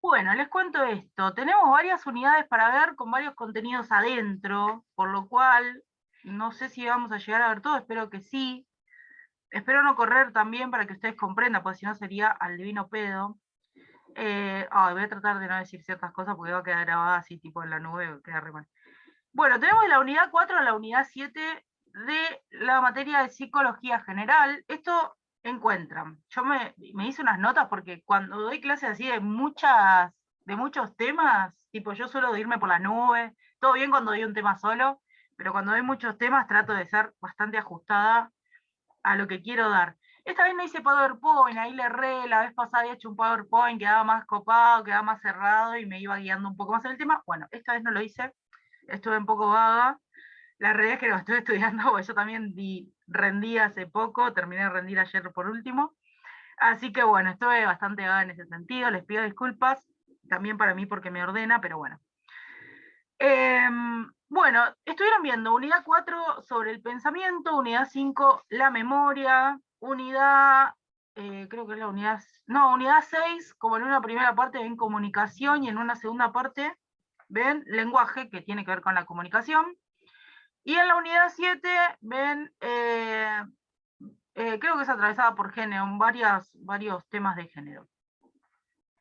Bueno, les cuento esto. Tenemos varias unidades para ver con varios contenidos adentro, por lo cual no sé si vamos a llegar a ver todo, espero que sí. Espero no correr también para que ustedes comprendan, porque si no sería al divino pedo. Voy a tratar de no decir ciertas cosas porque va a quedar grabada así tipo en la nube, queda re mal. Bueno, tenemos de la unidad 4 a la unidad 7 de la materia de psicología general. Esto encuentran. Yo me hice unas notas porque cuando doy clases así de muchos temas, tipo yo suelo irme por las nubes, todo bien cuando doy un tema solo, pero cuando doy muchos temas trato de ser bastante ajustada a lo que quiero dar. Esta vez no hice PowerPoint, ahí le erré, la vez pasada había hecho un PowerPoint, quedaba más copado, quedaba más cerrado y me iba guiando un poco más en el tema. Bueno, esta vez no lo hice, estuve un poco vaga. La realidad es que lo estoy estudiando, porque yo también rendí hace poco, terminé de rendir ayer por último. Así que bueno, estuve bastante vaga en ese sentido, les pido disculpas, también para mí porque me ordena, pero bueno. Bueno, estuvieron viendo unidad 4 sobre el pensamiento, unidad 5 la memoria, unidad, creo que es la unidad, no, unidad 6, como en una primera parte ven comunicación y en una segunda parte ven lenguaje, que tiene que ver con la comunicación. Y en la unidad 7 ven, creo que es atravesada por género, varios temas de género.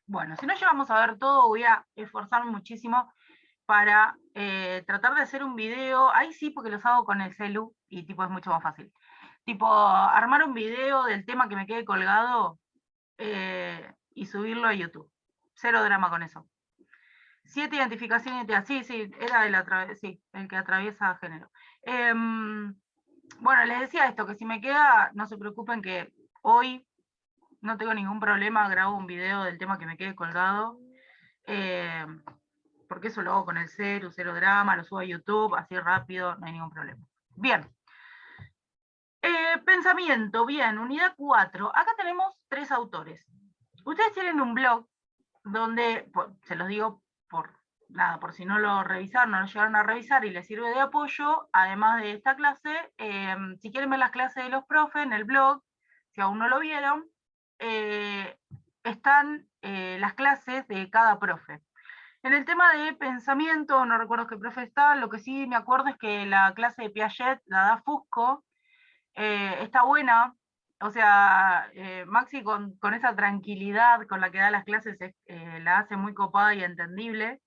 Bueno, si no llegamos a ver todo, voy a esforzarme muchísimo para tratar de hacer un video, ahí sí porque los hago con el celu y tipo es mucho más fácil. Tipo, armar un video del tema que me quede colgado y subirlo a YouTube. Cero drama con eso. 7 identificación y identidad. Sí, era el que atraviesa género. Bueno, les decía esto, que si me queda, no se preocupen que hoy no tengo ningún problema, grabo un video del tema que me quede colgado. Eh, porque eso lo hago con el cero drama, lo subo a YouTube, así rápido, no hay ningún problema. Bien. Pensamiento, bien, unidad 4. Acá tenemos 3 autores. Ustedes tienen un blog donde, se los digo por nada, por si no lo revisaron, no lo llegaron a revisar y les sirve de apoyo, además de esta clase, si quieren ver las clases de los profes en el blog, si aún no lo vieron, están las clases de cada profe. En el tema de pensamiento, no recuerdo qué profe está, lo que sí me acuerdo es que la clase de Piaget la da Fusco, está buena, o sea, Maxi con esa tranquilidad con la que da las clases la hace muy copada y entendible.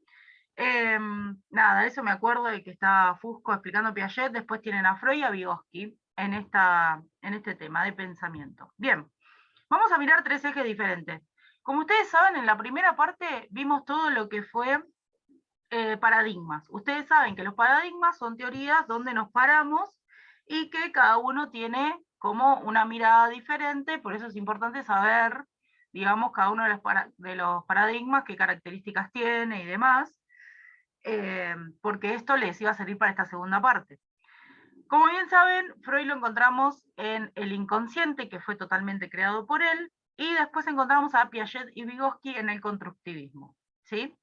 Nada, eso me acuerdo de que está Fusco explicando Piaget, después tienen a Freud y a Vygotsky en este tema de pensamiento. Bien, vamos a mirar 3 ejes diferentes. Como ustedes saben, en la primera parte vimos todo lo que fue paradigmas. Ustedes saben que los paradigmas son teorías donde nos paramos y que cada uno tiene como una mirada diferente, por eso es importante saber, digamos, cada uno de los paradigmas, qué características tiene y demás, porque esto les iba a servir para esta segunda parte. Como bien saben, Freud lo encontramos en el inconsciente, que fue totalmente creado por él, y después encontramos a Piaget y Vygotsky en el constructivismo. ¿Sí?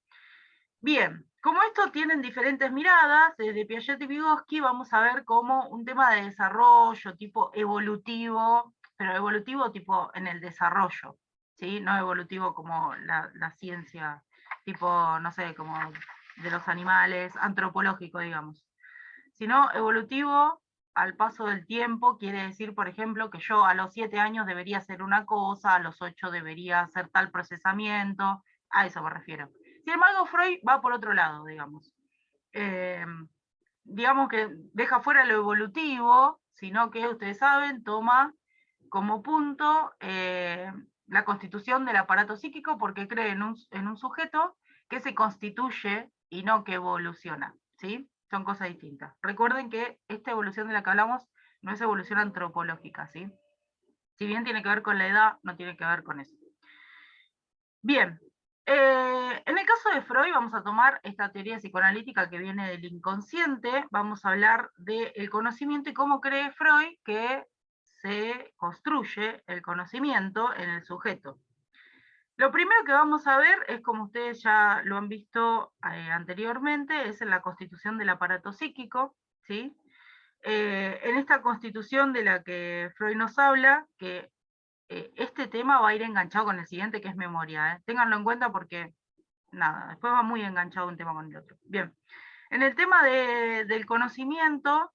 Bien, como esto tienen diferentes miradas, desde Piaget y Vygotsky vamos a ver como un tema de desarrollo tipo evolutivo, pero evolutivo tipo en el desarrollo, ¿sí? No evolutivo como la ciencia, tipo, no sé, como de los animales, antropológico, digamos, sino evolutivo al paso del tiempo, quiere decir, por ejemplo, que yo a los 7 años debería hacer una cosa, a los 8 debería hacer tal procesamiento, a eso me refiero. Sin embargo, Freud va por otro lado, digamos. Eh, digamos que deja fuera lo evolutivo, sino que ustedes saben, toma como punto la constitución del aparato psíquico porque cree en un sujeto que se constituye y no que evoluciona, ¿sí? Son cosas distintas. Recuerden que esta evolución de la que hablamos no es evolución antropológica, ¿sí? Si bien tiene que ver con la edad, no tiene que ver con eso. Bien, en el caso de Freud vamos a tomar esta teoría psicoanalítica que viene del inconsciente, vamos a hablar del conocimiento y cómo cree Freud que se construye el conocimiento en el sujeto. Lo primero que vamos a ver es, como ustedes ya lo han visto anteriormente, es en la constitución del aparato psíquico, ¿sí? En esta constitución de la que Freud nos habla, que este tema va a ir enganchado con el siguiente, que es memoria. Ténganlo en cuenta porque nada, después va muy enganchado un tema con el otro. Bien, en el tema del conocimiento,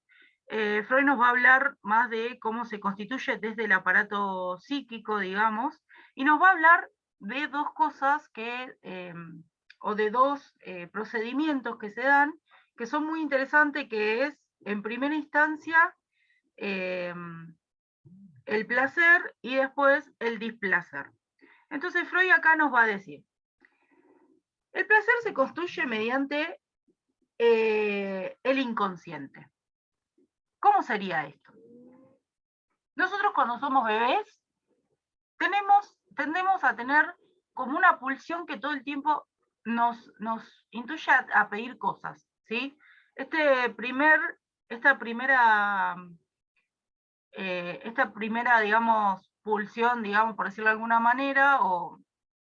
Freud nos va a hablar más de cómo se constituye desde el aparato psíquico, digamos, y nos va a hablar de dos cosas o de dos procedimientos que se dan, que son muy interesantes, que es, en primera instancia, el placer y después el displacer. Entonces Freud acá nos va a decir, el placer se construye mediante el inconsciente. ¿Cómo sería esto? Nosotros cuando somos bebés tendemos a tener como una pulsión que todo el tiempo nos intuye a pedir cosas, ¿sí? Esta primera, digamos, pulsión, digamos, por decirlo de alguna manera, o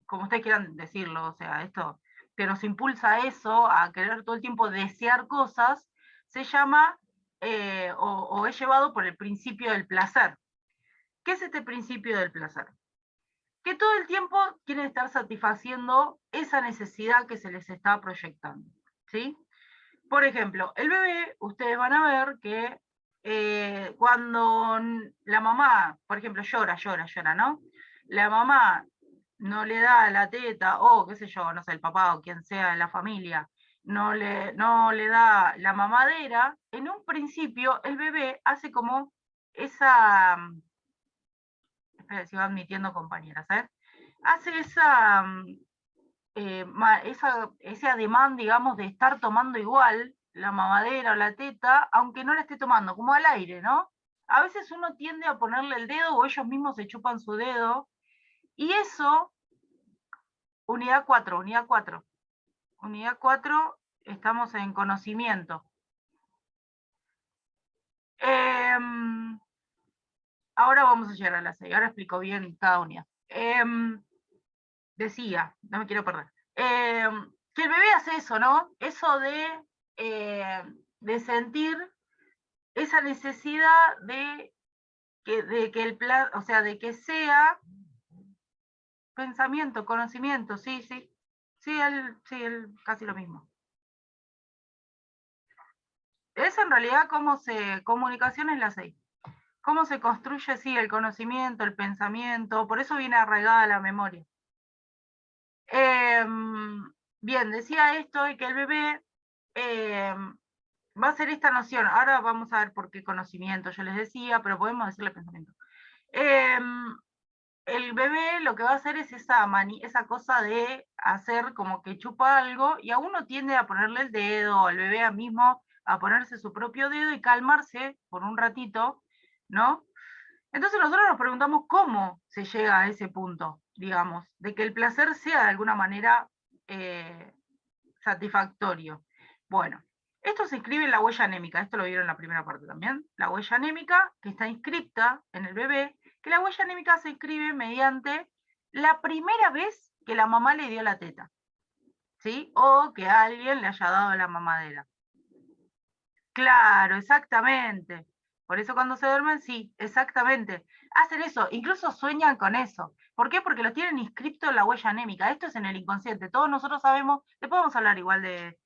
como ustedes quieran decirlo, o sea, esto que nos impulsa a eso, a querer todo el tiempo desear cosas, se llama, o es llevado por el principio del placer. ¿Qué es este principio del placer? Que todo el tiempo quieren estar satisfaciendo esa necesidad que se les está proyectando, ¿sí? Por ejemplo, el bebé, ustedes van a ver que cuando la mamá, por ejemplo, llora, ¿no? La mamá no le da la teta, o qué sé yo, no sé, el papá o quien sea de la familia, no le da la mamadera, en un principio el bebé hace como esa, espera, si va admitiendo compañeras, ¿eh? Hace ese ademán, digamos, de estar tomando igual la mamadera o la teta, aunque no la esté tomando, como al aire, ¿no? A veces uno tiende a ponerle el dedo o ellos mismos se chupan su dedo, y eso, unidad 4, estamos en conocimiento. Ahora vamos a llegar a la 6, ahora explico bien cada unidad. Decía, no me quiero perder, que el bebé hace eso, ¿no? Eso de sentir esa necesidad de que el plan, o sea, de que sea pensamiento, conocimiento, sí, casi lo mismo. Es en realidad comunicación es la 6. Cómo se construye, sí, el conocimiento, el pensamiento, por eso viene arraigada la memoria. Bien, decía esto de que el bebé va a ser esta noción. Ahora vamos a ver por qué conocimiento, yo les decía, pero podemos decirle pensamiento. El bebé lo que va a hacer es esa cosa de hacer como que chupa algo, y a uno tiende a ponerle el dedo, al bebé mismo a ponerse su propio dedo y calmarse por un ratito, ¿no? Entonces nosotros nos preguntamos cómo se llega a ese punto, digamos, de que el placer sea de alguna manera satisfactorio. Bueno, esto se inscribe en la huella anémica, esto lo vieron en la primera parte también, la huella anémica que está inscripta en el bebé, que la huella anémica se inscribe mediante la primera vez que la mamá le dio la teta, ¿sí? O que alguien le haya dado la mamadera. Claro, exactamente. Por eso cuando se duermen, sí, exactamente. Hacen eso, incluso sueñan con eso. ¿Por qué? Porque lo tienen inscripto en la huella anémica. Esto es en el inconsciente. Todos nosotros sabemos, después vamos a hablar igual de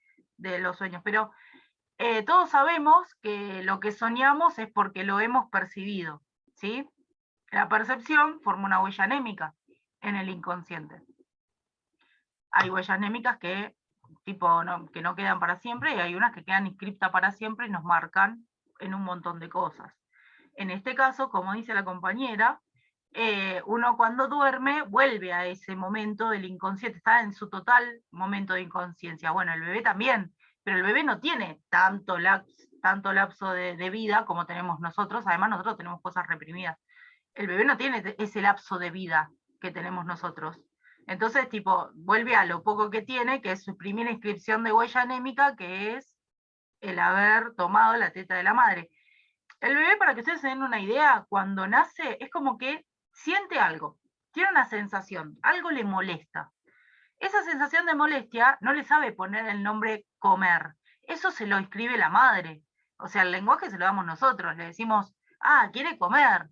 los sueños, pero todos sabemos que lo que soñamos es porque lo hemos percibido, ¿sí? La percepción forma una huella anémica en el inconsciente. Hay huellas anémicas que que no quedan para siempre, y hay unas que quedan inscriptas para siempre y nos marcan en un montón de cosas. En este caso, como dice la compañera, uno cuando duerme vuelve a ese momento del inconsciente, está en su total momento de inconsciencia. Bueno, el bebé también, pero el bebé no tiene tanto lapso de vida como tenemos nosotros, además nosotros tenemos cosas reprimidas. El bebé no tiene ese lapso de vida que tenemos nosotros. Entonces, vuelve a lo poco que tiene, que es su primera inscripción de huella anémica, que es el haber tomado la teta de la madre. El bebé, para que ustedes se den una idea, cuando nace es como que siente algo, tiene una sensación, algo le molesta. Esa sensación de molestia no le sabe poner el nombre comer, eso se lo escribe la madre. O sea, el lenguaje se lo damos nosotros, le decimos, quiere comer,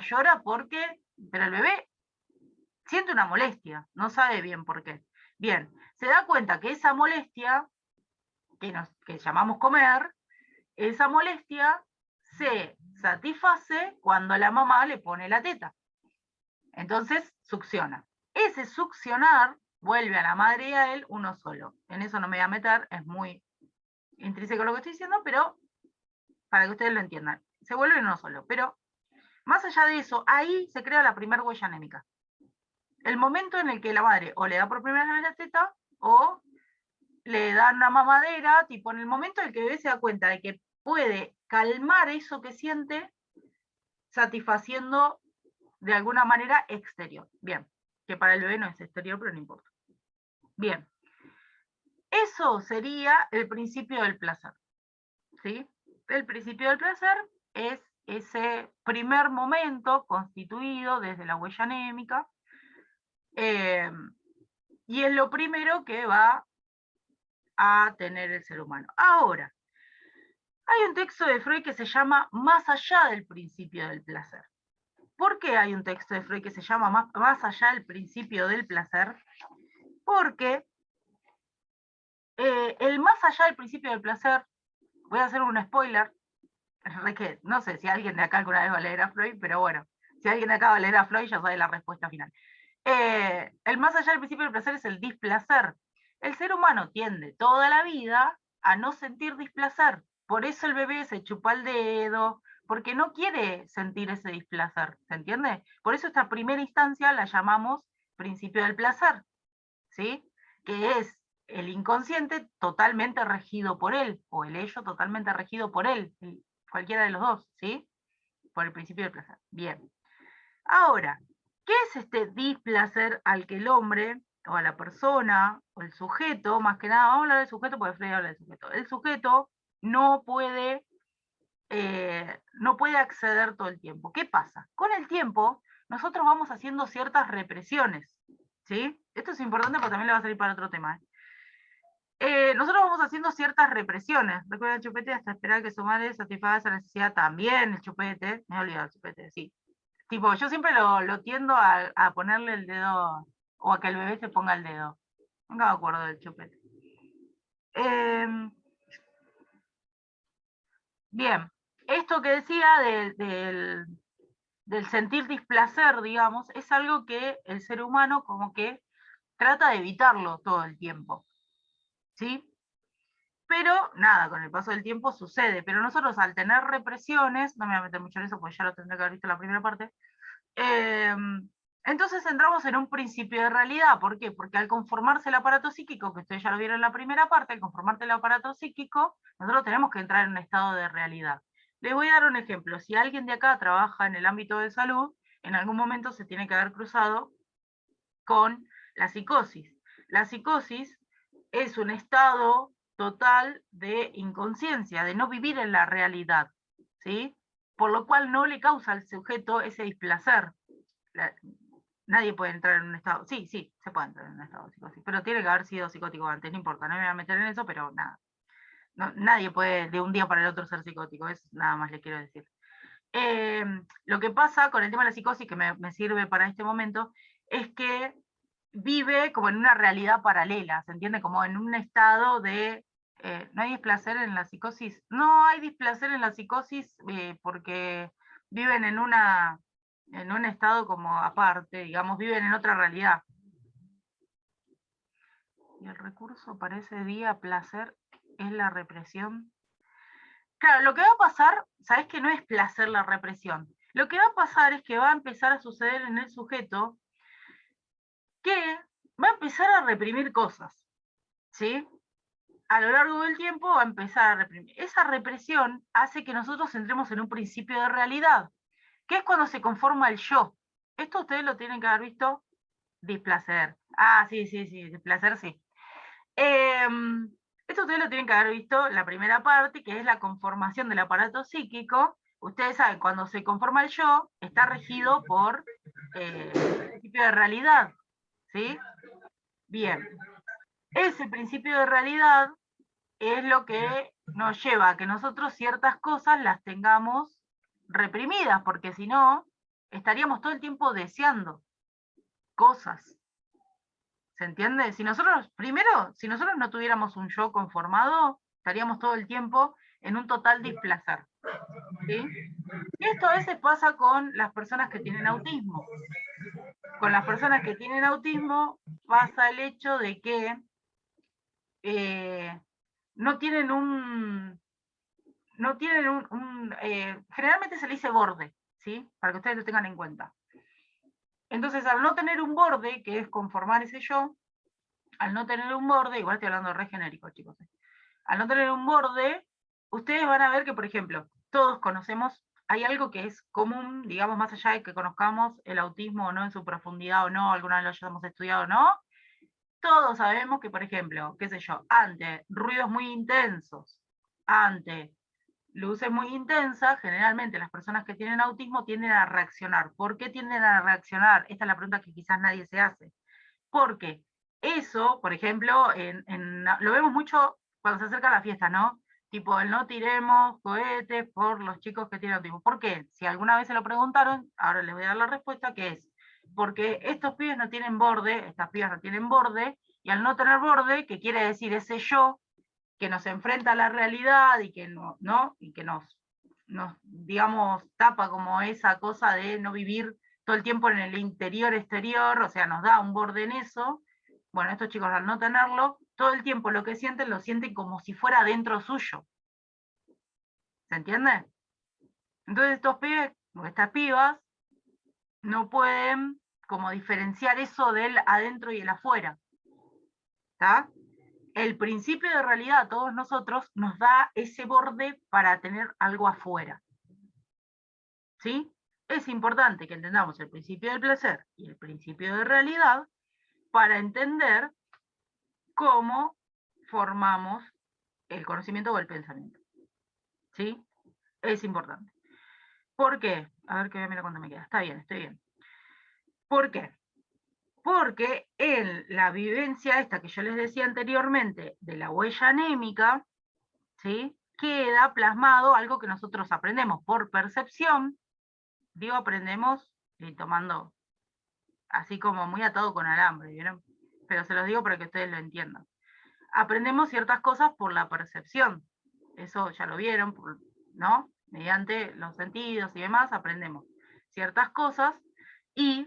llora porque, pero el bebé siente una molestia, no sabe bien por qué. Bien, se da cuenta que esa molestia, que llamamos comer, esa molestia se satisface cuando la mamá le pone la teta. Entonces, succiona. Ese succionar vuelve a la madre y a él uno solo. En eso no me voy a meter, es muy intrínseco lo que estoy diciendo, pero para que ustedes lo entiendan. Se vuelve uno solo. Pero más allá de eso, ahí se crea la primera huella anémica. El momento en el que la madre o le da por primera vez la teta o le dan una mamadera, tipo en el momento en el que el bebé se da cuenta de que puede calmar eso que siente satisfaciendo de alguna manera exterior. Bien, que para el bebé no es exterior, pero no importa. Bien, eso sería el principio del placer. ¿Sí? El principio del placer es ese primer momento constituido desde la huella anémica, y es lo primero que va a tener el ser humano. Ahora, hay un texto de Freud que se llama Más allá del principio del placer. ¿Por qué hay un texto de Freud que se llama Más allá del principio del placer? Porque el más allá del principio del placer, voy a hacer un spoiler, que no sé si alguien de acá alguna vez va a leer a Freud, pero bueno, si alguien de acá va a leer a Freud ya sabe la respuesta final. El más allá del principio del placer es el displacer. El ser humano tiende toda la vida a no sentir displacer. Por eso el bebé se chupa el dedo, porque no quiere sentir ese displacer, ¿se entiende? Por eso esta primera instancia la llamamos principio del placer, ¿sí? Que es el inconsciente totalmente regido por él, o el ello totalmente regido por él, cualquiera de los dos, ¿sí? Por el principio del placer. Bien. Ahora, ¿qué es este displacer al que el hombre, o a la persona, o el sujeto, más que nada, vamos a hablar del sujeto porque Freud habla del sujeto, el sujeto no puede acceder todo el tiempo? ¿Qué pasa? Con el tiempo, nosotros vamos haciendo ciertas represiones, ¿sí? Esto es importante porque también le va a salir para otro tema. Nosotros vamos haciendo ciertas represiones. Recuerda el chupete hasta esperar que su madre satisfaga esa necesidad también, el chupete. Me he olvidado el chupete, sí. Tipo, yo siempre lo tiendo a ponerle el dedo, o a que el bebé se ponga el dedo. Nunca me acuerdo del chupete. Bien, esto que decía del sentir displacer, digamos, es algo que el ser humano como que trata de evitarlo todo el tiempo, ¿sí? Pero nada, con el paso del tiempo sucede. Pero nosotros al tener represiones, no me voy a meter mucho en eso porque ya lo tendré que haber visto en la primera parte, entonces entramos en un principio de realidad. ¿Por qué? Porque al conformarse el aparato psíquico, que ustedes ya lo vieron en la primera parte, al conformarse el aparato psíquico, nosotros tenemos que entrar en un estado de realidad. Les voy a dar un ejemplo. Si alguien de acá trabaja en el ámbito de salud, en algún momento se tiene que haber cruzado con la psicosis. La psicosis es un estado total de inconsciencia, de no vivir en la realidad, ¿sí? Por lo cual no le causa al sujeto ese displacer. Nadie puede entrar en un estado, sí, se puede entrar en un estado de psicosis, pero tiene que haber sido psicótico antes, no importa, no me voy a meter en eso, pero nada. No, nadie puede de un día para el otro ser psicótico, eso nada más le quiero decir. Lo que pasa con el tema de la psicosis, que me sirve para este momento, es que vive como en una realidad paralela, ¿se entiende? Como en un estado de... ¿no hay displacer en la psicosis? No hay displacer en la psicosis porque viven en un estado como aparte, digamos, viven en otra realidad. Y el recurso para ese día placer es la represión. Claro, lo que va a pasar, sabes que no es placer la represión. Lo que va a pasar es que va a empezar a suceder en el sujeto que va a empezar a reprimir cosas, ¿sí? A lo largo del tiempo va a empezar a reprimir. Esa represión hace que nosotros entremos en un principio de realidad, que es cuando se conforma el yo. Esto ustedes lo tienen que haber visto, displacer. Ah, sí, displacer sí. Esto ustedes lo tienen que haber visto en la primera parte, que es la conformación del aparato psíquico. Ustedes saben, cuando se conforma el yo, está regido por el principio de realidad, ¿sí? Bien. Ese principio de realidad es lo que nos lleva a que nosotros ciertas cosas las tengamos reprimidas, porque si no, estaríamos todo el tiempo deseando cosas. ¿Se entiende? Si nosotros, primero, si nosotros no tuviéramos un yo conformado, estaríamos todo el tiempo en un total displacer. ¿Sí? Y esto a veces pasa con las personas que tienen autismo. Con las personas que tienen autismo pasa el hecho de que no tienen generalmente se le dice borde, ¿sí? Para que ustedes lo tengan en cuenta. Entonces, al no tener un borde, que es conformar ese yo, al no tener un borde, igual estoy hablando re genérico, chicos, al no tener un borde, ustedes van a ver que, por ejemplo, todos conocemos, hay algo que es común, digamos, más allá de que conozcamos el autismo o no en su profundidad o no, alguna vez lo hayamos estudiado o no, todos sabemos que, por ejemplo, qué sé yo, ante ruidos muy intensos, ante luces muy intensas, generalmente las personas que tienen autismo tienden a reaccionar. ¿Por qué tienden a reaccionar? Esta es la pregunta que quizás nadie se hace. Porque eso, por ejemplo, lo vemos mucho cuando se acerca la fiesta, ¿no? Tipo, el no tiremos cohetes por los chicos que tienen autismo. ¿Por qué? Si alguna vez se lo preguntaron, ahora les voy a dar la respuesta, que es, porque estos pibes no tienen borde, estas pibas no tienen borde, y al no tener borde, ¿qué quiere decir ese yo que nos enfrenta a la realidad y que, ¿no? Y que nos, digamos, tapa como esa cosa de no vivir todo el tiempo en el interior-exterior, o sea, nos da un borde en eso. Bueno, estos chicos al no tenerlo, todo el tiempo lo que sienten, lo sienten como si fuera dentro suyo. ¿Se entiende? Entonces estos pibes, o estas pibas, no pueden como diferenciar eso del adentro y el afuera. ¿Está? El principio de realidad a todos nosotros nos da ese borde para tener algo afuera. ¿Sí? Es importante que entendamos el principio del placer y el principio de realidad para entender cómo formamos el conocimiento o el pensamiento. ¿Sí? Es importante. ¿Por qué? A ver que mira cuánto me queda. Está bien, estoy bien. ¿Por qué? Porque en la vivencia esta que yo les decía anteriormente de la huella anémica, ¿sí? Queda plasmado algo que nosotros aprendemos por percepción, digo aprendemos y tomando así como muy atado con alambre, ¿vieron? Pero se los digo para que ustedes lo entiendan. Aprendemos ciertas cosas por la percepción, eso ya lo vieron, ¿no? Mediante los sentidos y demás aprendemos ciertas cosas y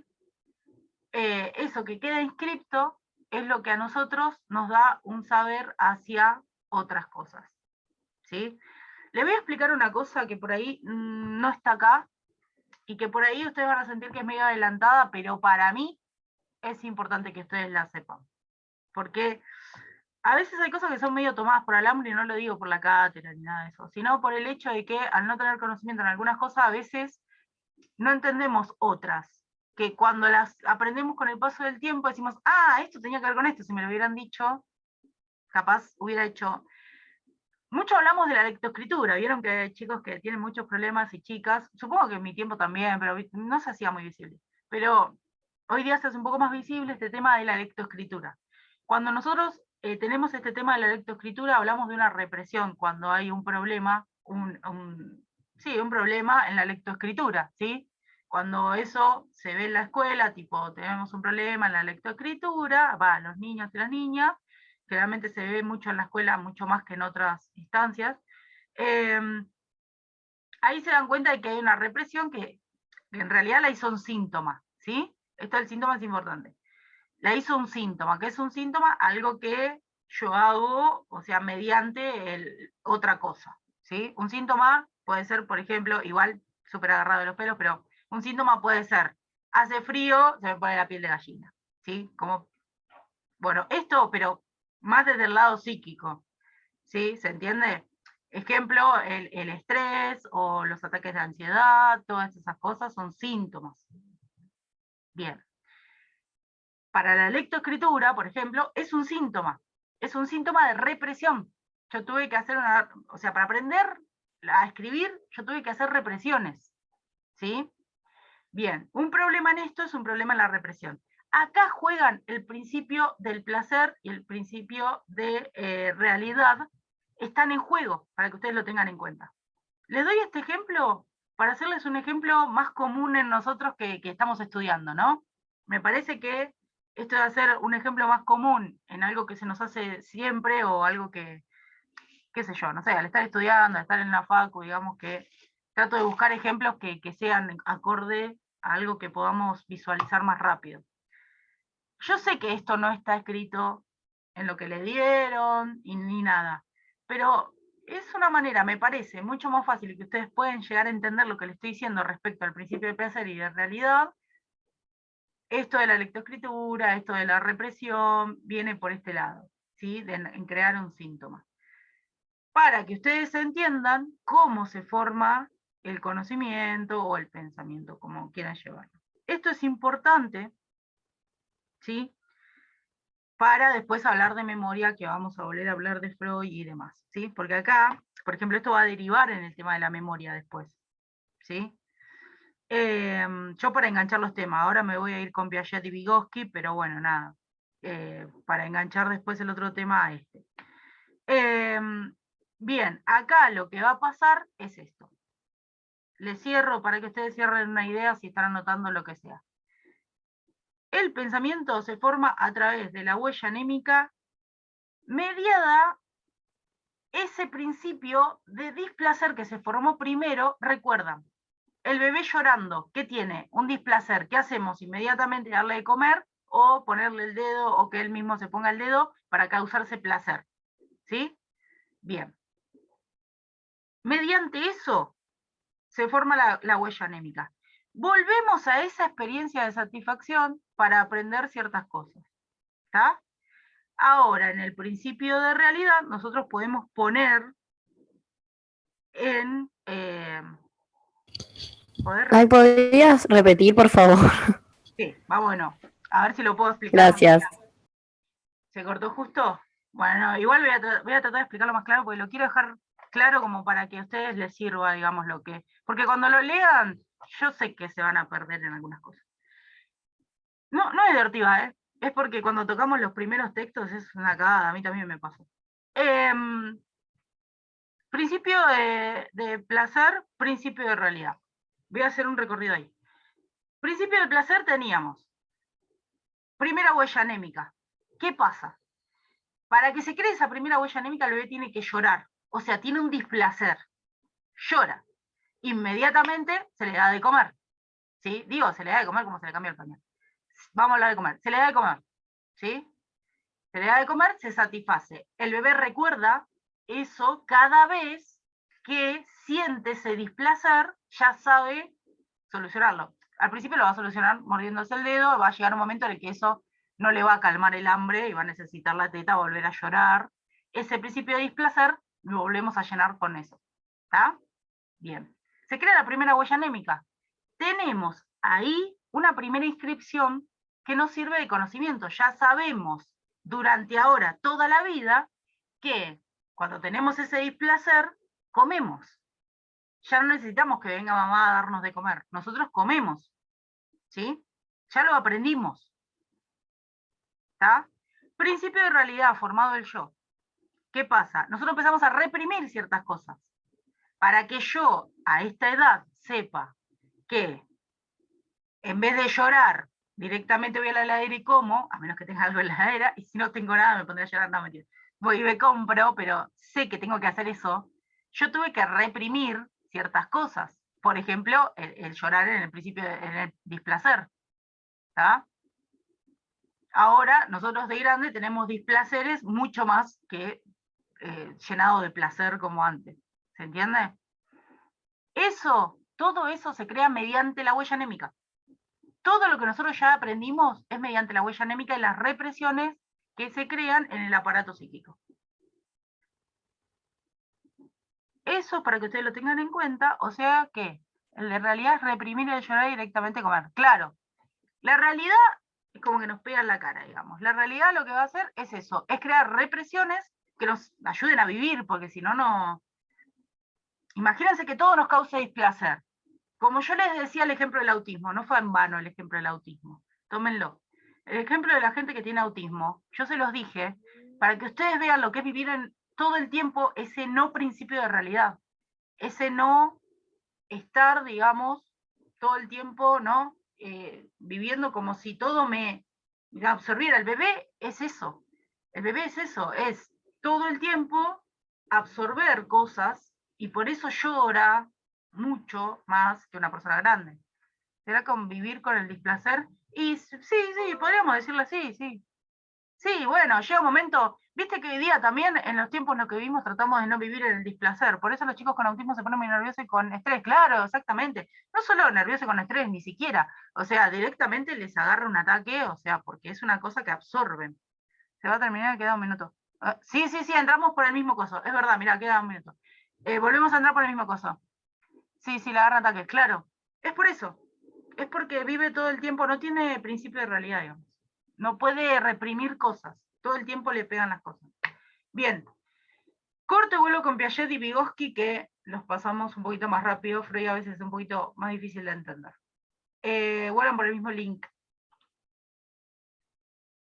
eso que queda inscripto es lo que a nosotros nos da un saber hacia otras cosas, ¿sí? Le voy a explicar una cosa que por ahí no está acá y que por ahí ustedes van a sentir que es medio adelantada, pero para mí es importante que ustedes la sepan. Porque a veces hay cosas que son medio tomadas por alambre y no lo digo por la cátedra ni nada de eso, sino por el hecho de que al no tener conocimiento en algunas cosas a veces no entendemos otras, que cuando las aprendemos con el paso del tiempo decimos, ah, esto tenía que ver con esto, si me lo hubieran dicho, capaz hubiera hecho. Mucho hablamos de la lectoescritura, vieron que hay chicos que tienen muchos problemas y chicas, supongo que en mi tiempo también, pero no se hacía muy visible. Pero hoy día se hace un poco más visible este tema de la lectoescritura. Cuando nosotros tenemos este tema de la lectoescritura, hablamos de una represión, cuando hay un problema, sí, un problema en la lectoescritura, ¿sí? Cuando eso se ve en la escuela, tipo, tenemos un problema en la lectoescritura, los niños y las niñas, generalmente se ve mucho en la escuela, mucho más que en otras instancias, ahí se dan cuenta de que hay una represión que en realidad la hizo un síntoma, ¿sí? Esto del síntoma es importante. La hizo un síntoma, ¿qué es un síntoma? Algo que yo hago, o sea, mediante otra cosa, ¿sí? Un síntoma puede ser, por ejemplo, igual súper agarrado de los pelos, pero un síntoma puede ser, hace frío, se me pone la piel de gallina, ¿sí? Como, bueno, esto, pero más desde el lado psíquico, ¿sí? ¿Se entiende? Ejemplo, el estrés o los ataques de ansiedad, todas esas cosas son síntomas. Bien. Para la lectoescritura, por ejemplo, es un síntoma de represión. Yo tuve que hacer o sea, para aprender a escribir, yo tuve que hacer represiones, ¿sí? Bien, un problema en esto es un problema en la represión. Acá juegan el principio del placer y el principio de realidad, están en juego, para que ustedes lo tengan en cuenta. Les doy este ejemplo para hacerles un ejemplo más común en nosotros que estamos estudiando, ¿no? Me parece que esto de hacer un ejemplo más común en algo que se nos hace siempre o algo que, qué sé yo, no sé, al estar estudiando, al estar en la facu, digamos que trato de buscar ejemplos que sean acorde a algo que podamos visualizar más rápido. Yo sé que esto no está escrito en lo que le dieron y ni nada, pero es una manera, me parece, mucho más fácil que ustedes pueden llegar a entender lo que les estoy diciendo respecto al principio de placer y de realidad. Esto de la lectoescritura, esto de la represión, viene por este lado, ¿sí? En crear un síntoma. Para que ustedes entiendan cómo se forma el conocimiento o el pensamiento, como quieran llevarlo. Esto es importante, ¿sí? Para después hablar de memoria, que vamos a volver a hablar de Freud y demás, ¿sí? Porque acá, por ejemplo, esto va a derivar en el tema de la memoria después, ¿sí? Yo para enganchar los temas, ahora me voy a ir con Piaget y Vygotsky, pero bueno, nada, para enganchar después el otro tema a este. Bien, acá lo que va a pasar es esto. Le cierro para que ustedes cierren una idea si están anotando lo que sea. El pensamiento se forma a través de la huella anémica mediada ese principio de displacer que se formó primero. Recuerdan, el bebé llorando, ¿qué tiene? Un displacer. ¿Qué hacemos? Inmediatamente darle de comer o ponerle el dedo o que él mismo se ponga el dedo para causarse placer. ¿Sí? Bien. Mediante eso se forma la huella anémica. Volvemos a esa experiencia de satisfacción para aprender ciertas cosas. ¿Está? Ahora, en el principio de realidad, nosotros podemos poner en... ¿Ay, podrías repetir, por favor? Sí, va bueno. A ver si lo puedo explicar más Gracias. claro. ¿Se cortó justo? Bueno, igual voy a tratar de explicarlo más claro porque lo quiero dejar claro como para que a ustedes les sirva, digamos, lo que... Porque cuando lo lean, yo sé que se van a perder en algunas cosas. No, no es divertida, ¿eh? Es porque cuando tocamos los primeros textos es una cagada, a mí también me pasó. Principio de placer, principio de realidad. Voy a hacer un recorrido ahí. Principio de placer teníamos. Primera huella anémica. ¿Qué pasa? Para que se cree esa primera huella anémica, el bebé tiene que llorar. O sea, tiene un displacer. Llora. Inmediatamente se le da de comer. ¿Sí? Digo, se le da de comer como se le cambia el pañal. Vamos a hablar de comer. Se le da de comer. ¿Sí? Se le da de comer, se satisface. El bebé recuerda eso cada vez que siente ese displacer, ya sabe solucionarlo. Al principio lo va a solucionar mordiéndose el dedo, va a llegar un momento en el que eso no le va a calmar el hambre y va a necesitar la teta, volver a llorar. Ese principio de displacer lo volvemos a llenar con eso. ¿Está? Bien. Se crea la primera huella anémica. Tenemos ahí una primera inscripción que nos sirve de conocimiento. Ya sabemos durante ahora toda la vida que cuando tenemos ese displacer, comemos. Ya no necesitamos que venga mamá a darnos de comer. Nosotros comemos. ¿Sí? Ya lo aprendimos. ¿Está? Principio de realidad formado el yo. ¿Qué pasa? Nosotros empezamos a reprimir ciertas cosas. Para que yo a esta edad sepa que en vez de llorar, directamente voy a la heladera y como, a menos que tenga algo en la heladera, y si no tengo nada me pondré a llorar, no, mentira. Voy y me compro, pero sé que tengo que hacer eso. Yo tuve que reprimir ciertas cosas. Por ejemplo, el llorar en el principio, en el displacer. ¿Está? Ahora, nosotros de grande tenemos displaceres mucho más que llenado de placer como antes. ¿Se entiende? Eso, todo eso se crea mediante la huella anémica. Todo lo que nosotros ya aprendimos es mediante la huella anémica y las represiones que se crean en el aparato psíquico. Eso para que ustedes lo tengan en cuenta, o sea que la realidad es reprimir el llorar y directamente comer. Claro, la realidad es como que nos pega en la cara, digamos. La realidad lo que va a hacer es eso, es crear represiones que nos ayuden a vivir, porque si no, no... Imagínense que todo nos cause displacer. Como yo les decía el ejemplo del autismo, no fue en vano el ejemplo del autismo, tómenlo. El ejemplo de la gente que tiene autismo, yo se los dije, para que ustedes vean lo que es vivir en todo el tiempo ese no principio de realidad, ese no estar, digamos, todo el tiempo, ¿no? Viviendo como si todo me absorbir. El bebé es eso. El bebé es eso, es todo el tiempo absorber cosas y por eso llora mucho más que una persona grande. ¿Será convivir con el displacer? Y sí, podríamos decirle así, sí. Sí, bueno, llega un momento, viste que hoy día también, en los tiempos en los que vivimos, tratamos de no vivir en el displacer. Por eso los chicos con autismo se ponen muy nerviosos y con estrés, claro, exactamente. No solo nerviosos y con estrés, ni siquiera. O sea, directamente les agarra un ataque, o sea, porque es una cosa que absorben. Se va a terminar, queda un minuto. Sí, entramos por el mismo coso. Es verdad, mira, queda un minuto. Volvemos a entrar por el mismo coso. Sí, le agarra ataques, claro. Es por eso. Es porque vive todo el tiempo, no tiene principio de realidad, digamos. No puede reprimir cosas. Todo el tiempo le pegan las cosas. Bien. Corto y vuelo con Piaget y Vygotsky, que los pasamos un poquito más rápido. Freud a veces es un poquito más difícil de entender. Vuelan por el mismo link.